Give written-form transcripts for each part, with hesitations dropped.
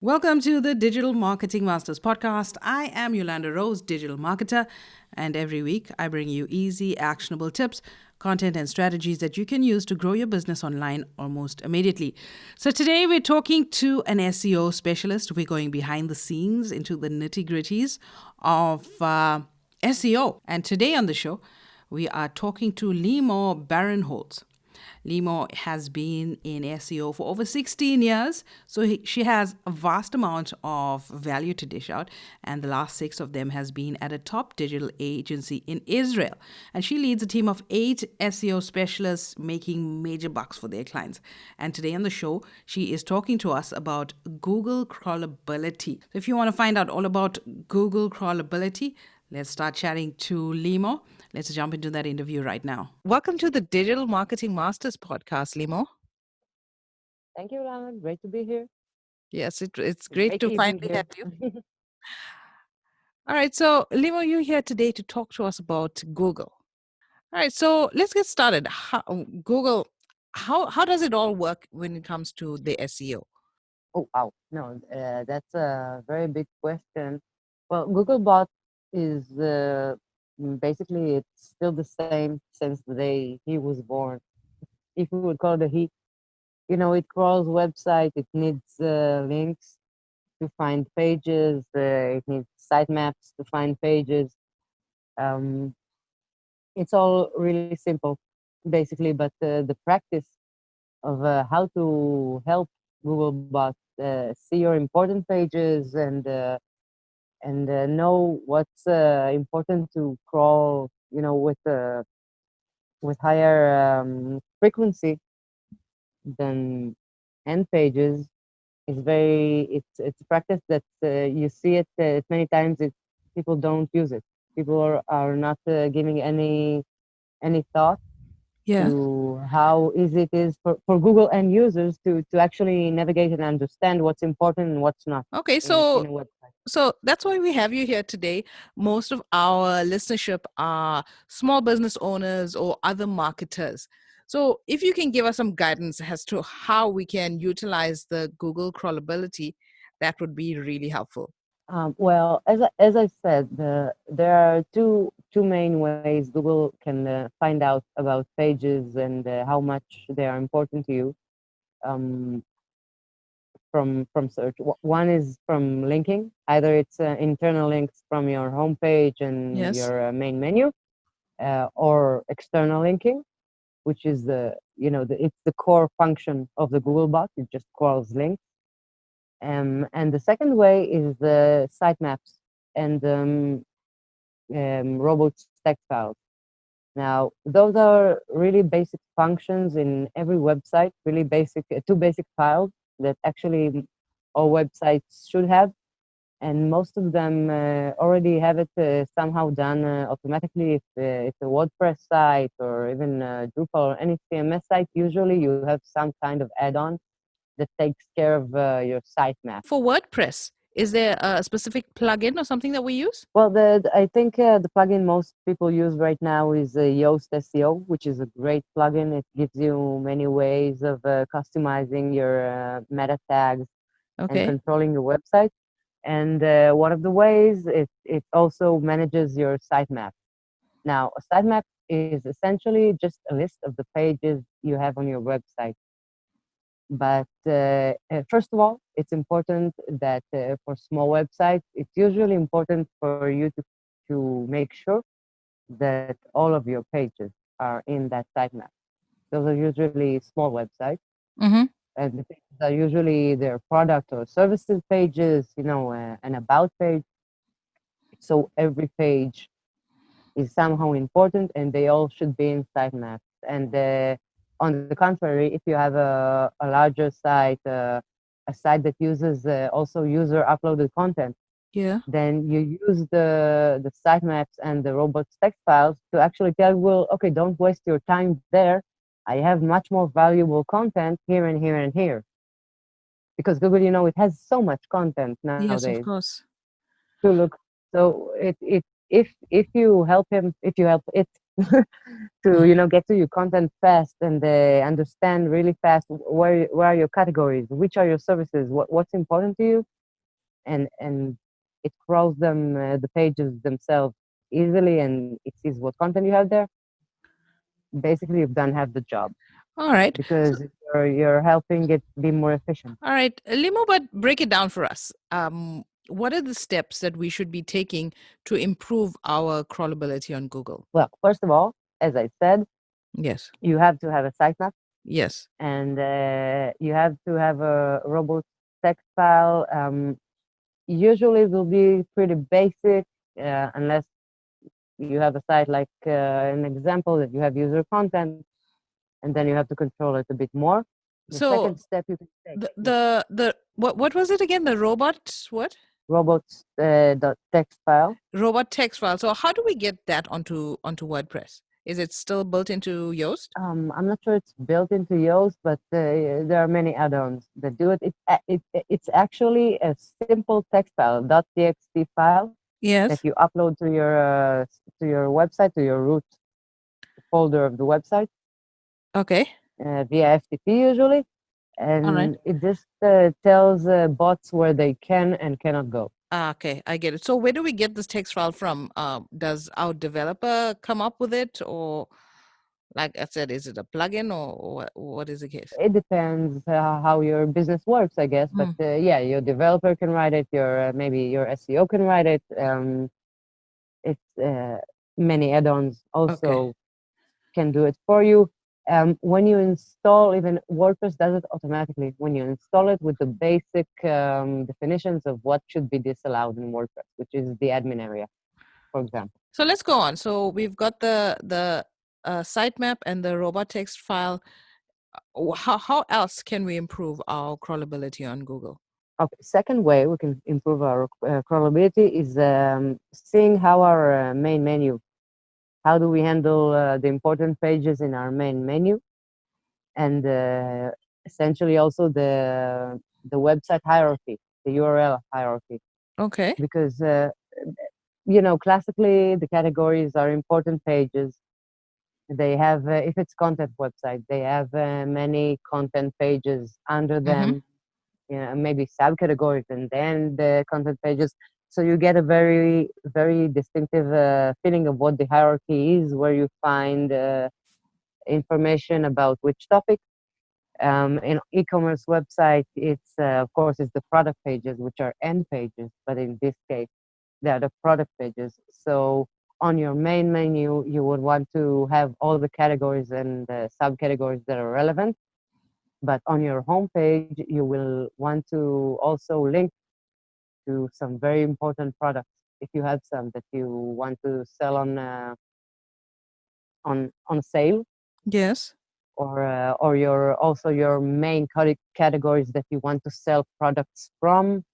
Welcome to the Digital Marketing Masters podcast. I am Yolanda Rose, digital marketer, and every week I bring you easy, actionable tips, content, and strategies that you can use to grow your business online almost immediately. So today we're talking to an SEO specialist. We're going behind the scenes into the nitty-gritties of SEO. And today on the show, we are talking to Limor Barenholtz. Limor has been in SEO for over 16 years, so she has a vast amount of value to dish out, and the last 6 of them has been at a top digital agency in Israel. And she leads a team of 8 SEO specialists making major bucks for their clients. And today on the show, she is talking to us about Google Crawlability. So if you want to find out all about Google Crawlability, let's start chatting to Limor. Let's jump into that interview right now. Welcome to the Digital Marketing Masters podcast, Limor. Thank you, Lana. Great to be here. Yes, it's great to evening finally here. have you. All right, so Limor, you're here today to talk to us about Google. All right, so let's get started. Google, how does it all work when it comes to the SEO? Oh, wow. No, that's a very big question. Well, Googlebot is basically it's still the same since the day he was born. If we would call it a he, it crawls website. It needs links to find pages. It needs sitemaps to find pages. Um, it's all really simple, basically. But the practice of how to help Googlebot see your important pages and know what's important to crawl, with higher frequency than end pages is it's a practice that you see it many times. People don't use it. People are not giving any thought to how easy it is for Google end users to actually navigate and understand what's important and what's not. Okay, in a website. so that's why we have you here today. Most of our listenership are small business owners or other marketers. So if you can give us some guidance as to how we can utilize the Google crawlability, that would be really helpful. Well, as I said, there are two main ways Google can find out about pages and how much they are important to you. Um, from search. One is from linking. Either it's internal links from your homepage and Yes. your main menu, or external linking, which is it's the core function of the Googlebot. It just crawls links. And the second way is the sitemaps and robots text files. Now, those are really basic functions in every website, really basic, two basic files that actually all websites should have. And most of them already have it somehow done automatically. If it's a WordPress site or even Drupal or any CMS site, usually you have some kind of add-on that takes care of your sitemap. For WordPress, is there a specific plugin or something that we use? Well, I think the plugin most people use right now is Yoast Seo, which is a great plugin. It gives you many ways of customizing your meta tags and controlling your website. And one of the ways it also manages your sitemap. Now, a sitemap is essentially just a list of the pages you have on your website. But first of all, it's important that for small websites, it's usually important for you to make sure that all of your pages are in that sitemap. Those are usually small websites. Mm-hmm. And the pages are usually their product or services pages, an about page. So every page is somehow important and they all should be in sitemaps. And on the contrary, if you have a larger site, a site that uses also user uploaded content, then you use the sitemaps and the robots text files to actually tell Google, okay, don't waste your time there. I have much more valuable content here and here and here. Because Google, it has so much content nowadays. Yes, of course. To look. So if you help him, if you help it to get to your content fast and understand really fast where are your categories, which are your services, what's important to you, and it crawls them the pages themselves easily, and it sees what content you have there. Basically, you've done half the job All right. because you're helping it be more efficient. All right, Limo, but break it down for us. What are the steps that we should be taking to improve our crawlability on Google? Well, first of all, as I said, Yes. you have to have a sitemap, Yes. and you have to have a robust text file. Usually, it will be pretty basic, unless you have a site like an example that you have user content, and then you have to control it a bit more. The So second step you can take the what was it again? The robot what? robots dot text file. Robot text file. So how do we get that onto WordPress? Is it still built into Yoast? I'm not sure it's built into Yoast, but there are many add-ons that do it. It's actually a simple text file, .txt file that Yes. you upload to your website, to your root folder of the website Okay. via FTP usually, All right. and it just tells bots where they can and cannot go. Okay, I get it. So where do we get this text file from? Does our developer come up with it, or like I said, is it a plugin, or what is the case? It depends how your business works, I guess. But Mm. yeah, your developer can write it. Your maybe your SEO can write it. It's many add-ons Okay. also can do it for you. When you install, even WordPress does it automatically. When you install it with the basic definitions of what should be disallowed in WordPress, which is the admin area, for example. So let's go on. So we've got the sitemap and the robot text file. How else can we improve our crawlability on Google? Okay, second way we can improve our crawlability is seeing how our main menu, how do we handle the important pages in our main menu, and essentially also the website hierarchy, the URL hierarchy. Okay. Because classically the categories are important pages. They have, if it's content website, they have many content pages under them, maybe subcategories, and then the content pages. So you get a very, very distinctive feeling of what the hierarchy is, where you find information about which topic. In e-commerce website, it's of course it's the product pages, which are end pages, but in this case, they are the product pages. So on your main menu, you would want to have all the categories and subcategories that are relevant. But on your homepage, you will want to also link to some very important products if you have some that you want to sell on sale, Yes. or your main categories that you want to sell products from.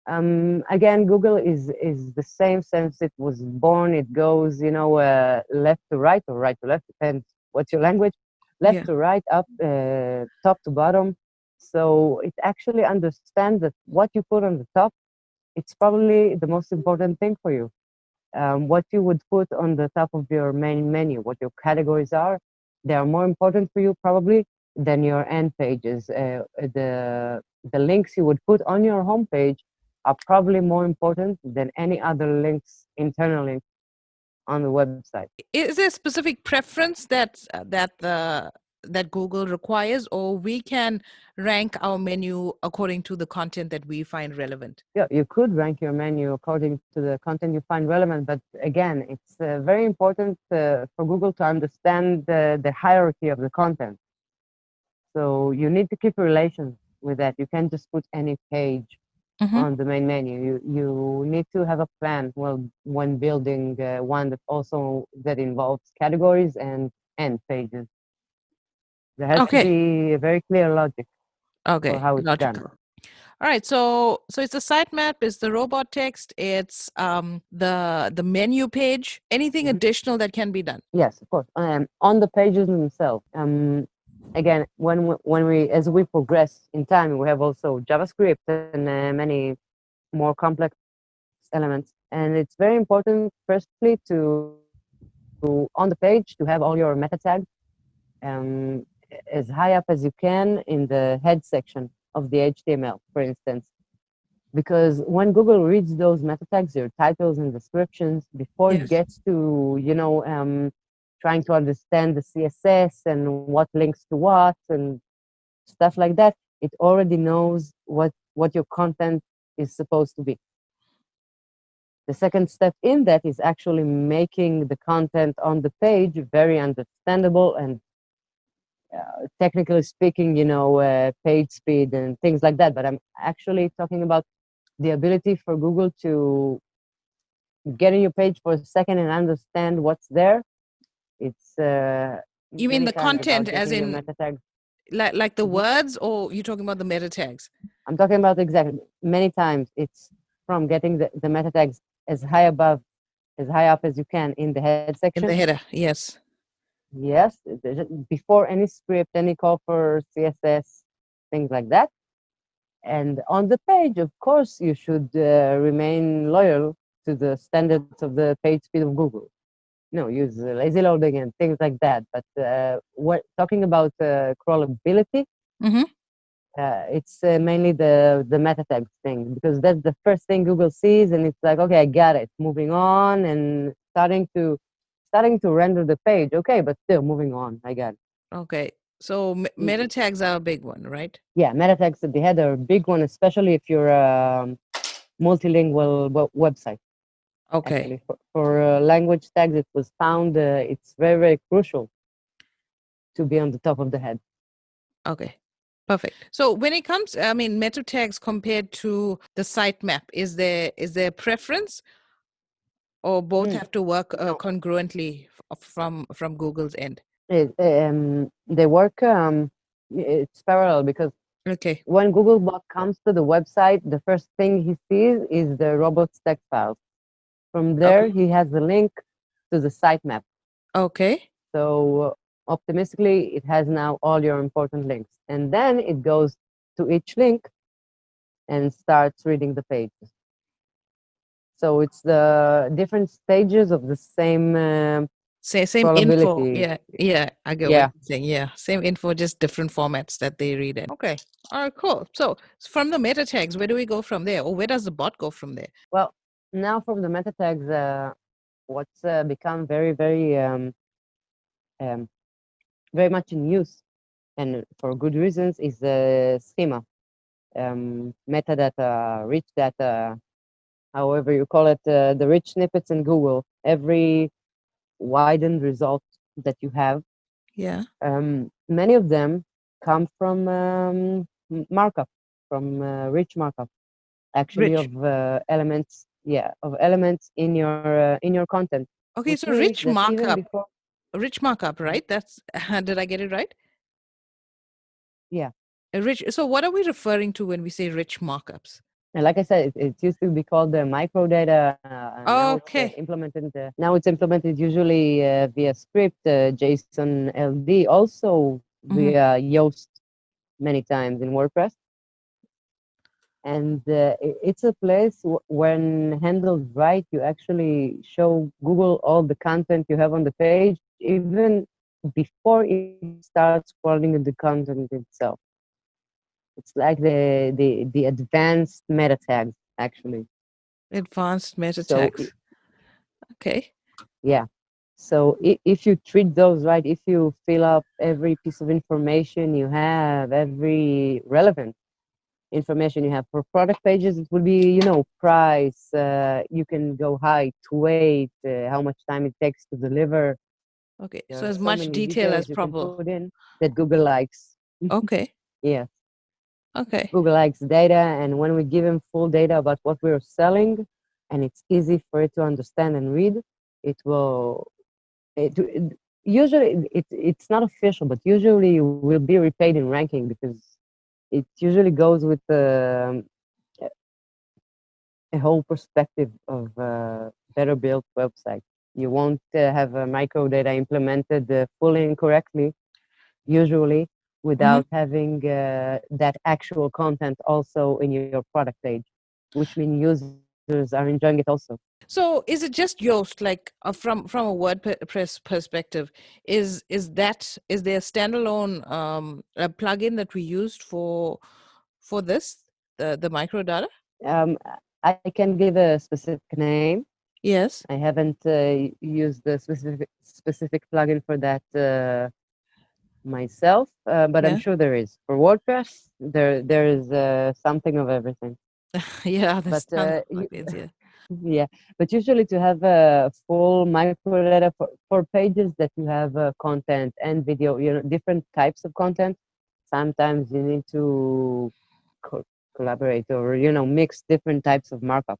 Again, Google is the same since it was born. It goes, left to right or right to left, depends what's your language, left Yeah. to right, up, top to bottom. So it actually understands that what you put on the top, it's probably the most important thing for you. What you would put on the top of your main menu, what your categories are, they are more important for you probably than your end pages. The links you would put on your homepage are probably more important than any other links, internal links on the website. Is there a specific preference that Google requires, or we can rank our menu according to the content that we find relevant? Yeah, you could rank your menu according to the content you find relevant, but again, it's very important for Google to understand the hierarchy of the content. So you need to keep relations with that. You can't just put any page on the main menu. You need to have a plan when building one that involves categories and end pages. There has to be a very clear logic for how it's done. Logical. All right, so it's the sitemap, it's the robot text, it's the menu page. Anything additional that can be done? Yes, of course. On the pages themselves. Again, when we as we progress in time, we have also JavaScript and many more complex elements. And it's very important, firstly, to on the page to have all your meta tags um, as high up as you can in the head section of the HTML, for instance. Because when Google reads those meta tags, your titles and descriptions, before it Yes. gets to, trying to understand the CSS and what links to what and stuff like that, it already knows what your content is supposed to be. The second step in that is actually making the content on the page very understandable and technically speaking, page speed and things like that. But I'm actually talking about the ability for Google to get in your page for a second and understand what's there. It's You mean many the times content about as getting your in meta tags. like the Mhm. words, or you talking about the meta tags? I'm talking about exactly many times. It's from getting the meta tags as high up as you can in the head In section. the header, yes. Yes, before any script, any call for CSS, things like that. And on the page, of course, you should remain loyal to the standards of the page speed of Google. Use lazy loading and things like that. But what talking about crawlability, Mm-hmm. it's mainly the meta tags thing, because that's the first thing Google sees, and it's like, okay, I got it. Moving on and starting to render the page. Okay, but still moving on. I got it. Okay. So meta tags are a big one, right? Yeah, meta tags at the head are a big one, especially if you're a multilingual website. Okay. Actually, for language tags, it was found it's very, very crucial to be on the top of the head. Okay. Perfect. So when it comes, I mean, meta tags compared to the sitemap, is there a preference, or both have to work No, congruently from Google's end? they work. It's parallel because Okay. when Googlebot comes to the website, the first thing he sees is the robots text files. From there, Okay. he has the link to the sitemap. Okay. So optimistically, it has now all your important links. And then it goes to each link and starts reading the pages. So it's the different stages of the same Same info. crawlability. Yeah. Yeah. I get what Yeah. you're saying. Yeah. Same info, just different formats that they read in. Okay. All right. Cool. So from the meta tags, where do we go from there, or where does the bot go from there? Well, now from the meta tags, what's become very, very, um, very much in use, and for good reasons, is the schema, metadata, rich data, however you call it, the rich snippets in Google. Every widened result that you have, Yeah. many of them come from markup, from rich markup, actually, Rich. of elements, of elements in your content, Okay. which So means rich that even markup, before, rich markup, Mhm. right? That's did I get it right? Yeah. A rich. So what are we referring to when we say rich markups? And like I said, it used to be called the microdata. Now it's Okay. implemented. Now it's implemented usually via script, JSON LD, also Hmm. via Yoast many times in WordPress. And it's a place when handled right, you actually show Google all the content you have on the page, even before it starts crawling the content itself. It's like the advanced meta tags, actually. Advanced meta So tags. Okay. yeah. So if you treat those right, if you fill up every piece of information you have, every relevant information you have for product pages, it will be, price, you can go height, weight, how much time it takes to deliver. Okay. There So are as so much many detail as details you can probable. put in that Google likes. Okay. Yes, Okay. Google likes data, and when we give them full data about what we're selling, and it's easy for it to understand and read, it will. Usually it's not official, but usually will be repaid in ranking, because it usually goes with a whole perspective of a better built website. You won't have microdata implemented fully and correctly, usually, Hmm. without having that actual content also in your product page, which means using users are enjoying it also. So is it just Yoast, like from a WordPress perspective? Is there a standalone a plugin that we used for this the micro data? Um, I can give a specific name. Yes. I haven't used the specific plugin for that myself, but I'm Yeah. sure there is. For WordPress, there is something of everything. Yeah, But there's tons of plugins, yeah. yeah, but usually to have a full microdata for pages that you have content and video, different types of content. Sometimes you need to co collaborate or mix different types of markup,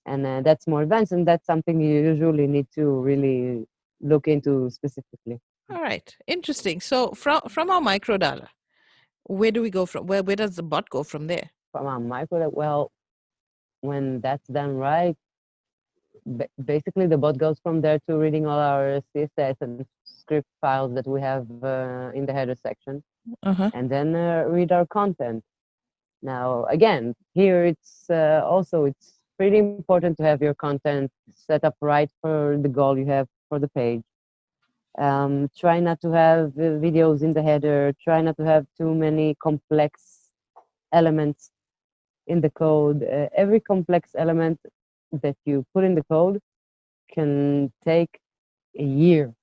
and that's more advanced, and that's something you usually need to really look into specifically. All right. Interesting. So from our micro data, where do we go from? Where does the bot go from there? From a microdata, well, when that's done right, basically the bot goes from there to reading all our CSS and script files that we have in the header section, Uh-huh. and then read our content. Now, again, here it's pretty important to have your content set up right for the goal you have for the page. Try not to have videos in the header. Try not to have too many complex elements in the code. Every complex element that you put in the code can take a year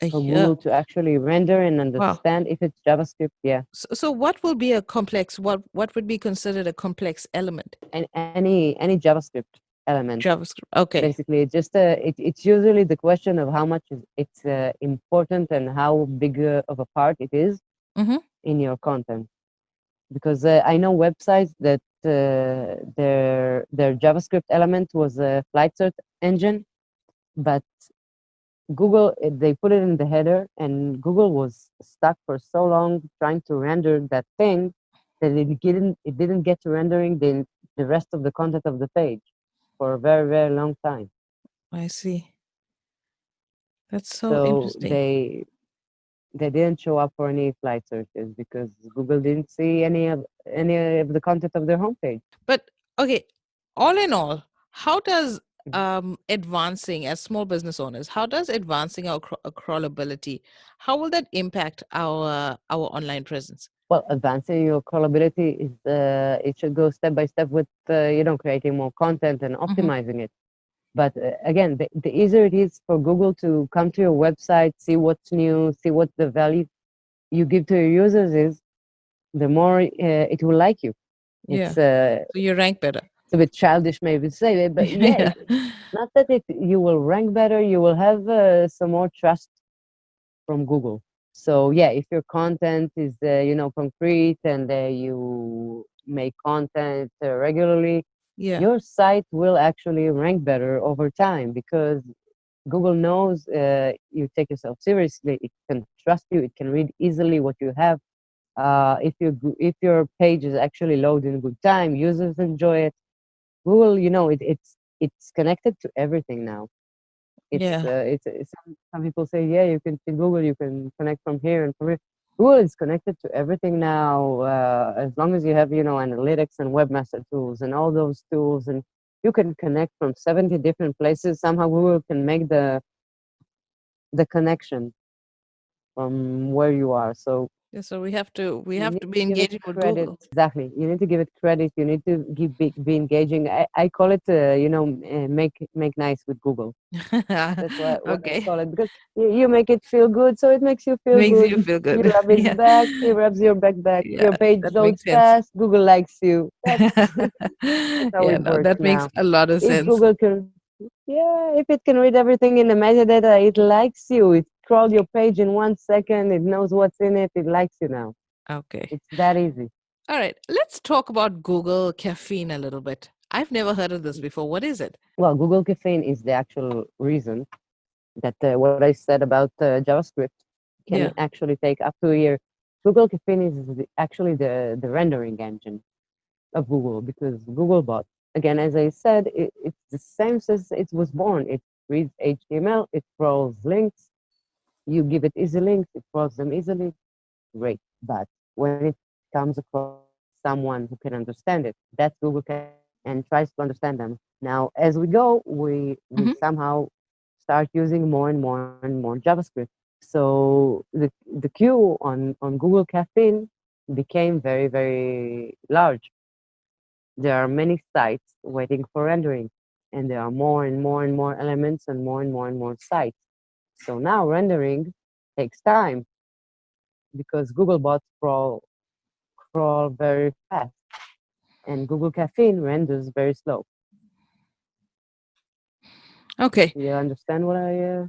A for year. Google to actually render and Wow. understand if it's JavaScript. Yeah, So what will be a complex? What would be considered a complex element? and any JavaScript element. JavaScript. Okay. Basically, it's usually the question of how much it's important and how big of a part it is Mm-hmm. in your content. Because I know websites that their JavaScript element was a flight search engine, but Google they put it in the header, and Google was stuck for so long trying to render that thing that it didn't get to rendering the rest of the content of the page for a very very long time. I see. That's so So interesting. they didn't show up for any flight searches because Google didn't see any of the content of their homepage. But okay, all in all, how does advancing as small business owners, how does advancing our crawlability, how will that impact our online presence? Well, advancing your crawlability is it should go step by step with creating more content and Mm-hmm. optimizing it. But again, the easier it is for Google to come to your website, see what's new, see what the value you give to your users is, the more it will like you. Yeah. It's So you rank better. it's a bit childish maybe to say it, but yeah, Yeah. not that you will rank better, you will have some more trust from Google. So yeah, if your content is concrete and you make content regularly, Yeah. your site will actually rank better over time because Google knows you take yourself seriously. It can trust you. It can read easily what you have. If your page is actually loaded in good time, users enjoy it. Google, it's connected to everything now. Yeah. Some people say, yeah, you can see Google, you can connect from here and from here. Google is connected to everything now, as long as you have, analytics and webmaster tools and all those tools, and you can connect from 70 different places. Somehow Google can make the connection from where you are. So Yeah, so we have to you need be to give it engaging with credit. Google. Exactly. You need to give it credit. You need to be engaging. I call it, make nice with Google. That's what I Okay. call it because you make it feel good, so it makes you feel Makes you good. feel You good. rub his Yeah. back, he rubs your back back. Yeah, Your page that loads makes sense. fast. Google likes you. That's how Yeah, it no, works that makes now. a lot of If sense. Google can, yeah, if it can read everything in the metadata, it likes you. It crawled your page in 1 second. It knows what's in it. It likes you now. Okay. It's that easy. All right. Let's talk about Google Caffeine a little bit. I've never heard of this before. What is it? Well, Google Caffeine is the actual reason that what I said about JavaScript can Yeah. actually take up to a year. Google Caffeine is actually the rendering engine of Google because Googlebot, again, as I said, it's the same since it was born. It reads HTML, it crawls links, you give it easy links, it crawls them easily, great. But when it comes across someone who can understand it, that's Google Caffeine. and tries to understand them. Now, as we go, we Hmm. somehow start using more and more and more JavaScript. So the queue on Google Caffeine became very, very large. There are many sites waiting for rendering, and there are more and more and more elements and more sites. So now rendering takes time because Googlebot crawl very fast, and Google Caffeine renders very slow. Okay. You understand what I?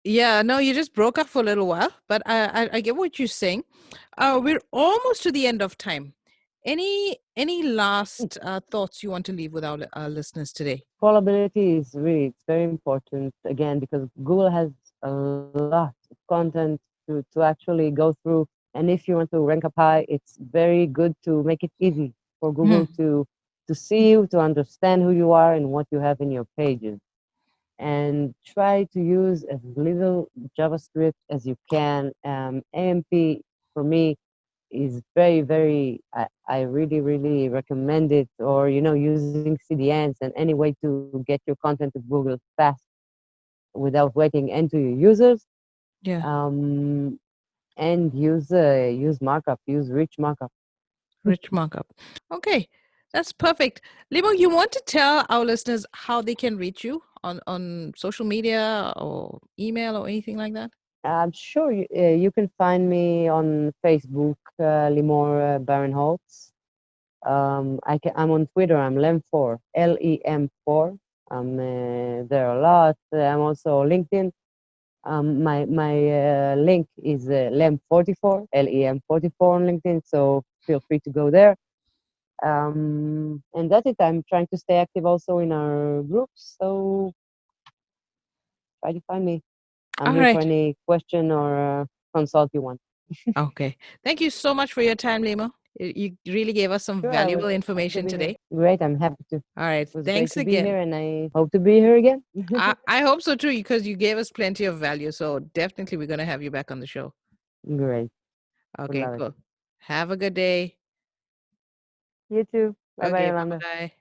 Yeah, no, you just broke up for a little while, but I get what you're saying. We're almost to the end of time. Any last thoughts you want to leave with our listeners today? Crawlability is really it's very important again because Google has a lot of content to actually go through. And if you want to rank up high, it's very good to make it easy for Hmm. Google to see you, to understand who you are and what you have in your pages. And try to use as little JavaScript as you can. AMP for me is very, very, I really, really recommend it, or, using CDNs and any way to get your content to Google fast without waiting into your users. Yeah, Um, and use markup, use rich markup. rich markup. Okay, that's perfect. Limo, you want to tell our listeners how they can reach you on social media or email or anything like that? I'm sure you can find me on Facebook, Limor Barenholtz. I'm on Twitter. I'm Lem4, LEM4. I'm there a lot. I'm also LinkedIn. My link is Lem44, LEM44 on LinkedIn. So feel free to go there. And that's it. I'm trying to stay active also in our groups. So try to find me. I'm All here for right. any question or consult you want. Okay. Thank you so much for your time, Limo. You really gave us some Sure, I was valuable happy to information be here. today. Great, I'm happy to. It All right. was great Thanks to be again. here, and I hope to be here again. I hope so too, because you gave us plenty of value. So definitely we're going to have you back on the show. Great, would Okay, love it. cool. Have a good day. You too. Bye bye, Okay, bye Yolanda. bye.